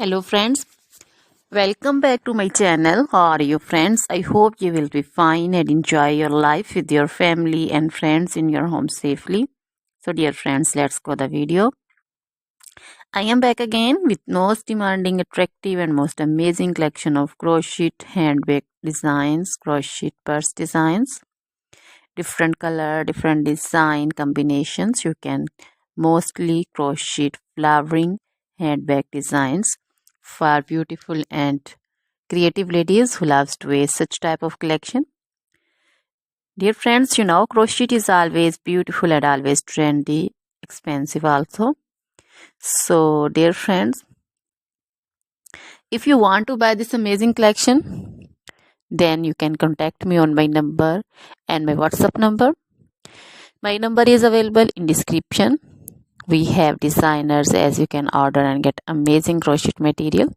Hello friends, welcome back to my channel. How are you friends? I hope you will be fine and enjoy your life with your family and friends in your home safely. So dear friends, let's go the video. I am back again with most demanding, attractive and most amazing collection of crochet handbag designs, crochet purse designs, different color, different design combinations. You can mostly crochet flowering handbag designs for beautiful and creative ladies who loves to wear such type of collection. Dear friends, you know crochet is always beautiful and always trendy, expensive also. So dear friends, if you want to buy this amazing collection, then you can contact me on my number and my WhatsApp number. My number is available in description. We have designers as you can order and get amazing crochet material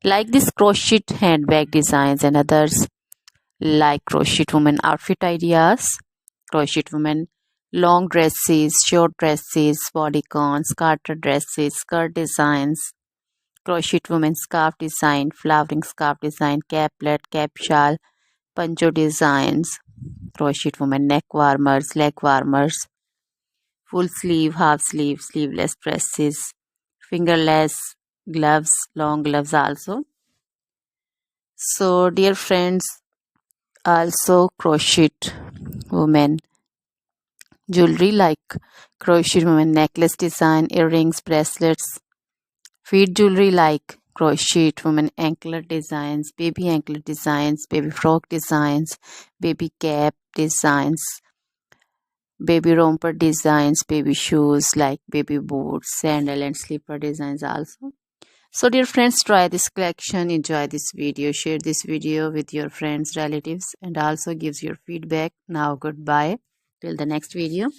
like this crochet handbag designs and others like crochet woman outfit ideas, crochet woman long dresses, short dresses, bodycons, garter dresses, skirt designs, crochet woman scarf design, flowering scarf design, caplet, cap shawl, poncho designs, crochet woman neck warmers, leg warmers, full sleeve, half sleeve, sleeveless dresses, fingerless gloves, long gloves also. So dear friends, also crochet women jewelry like crochet women necklace design, earrings, bracelets, feet jewelry like crochet women anklet designs, baby frock designs, baby cap designs, baby romper designs, baby shoes like baby boots, sandal and slipper designs also. So dear friends, try this collection, enjoy this video, share this video with your friends, relatives and also gives your feedback. Now goodbye till the next video.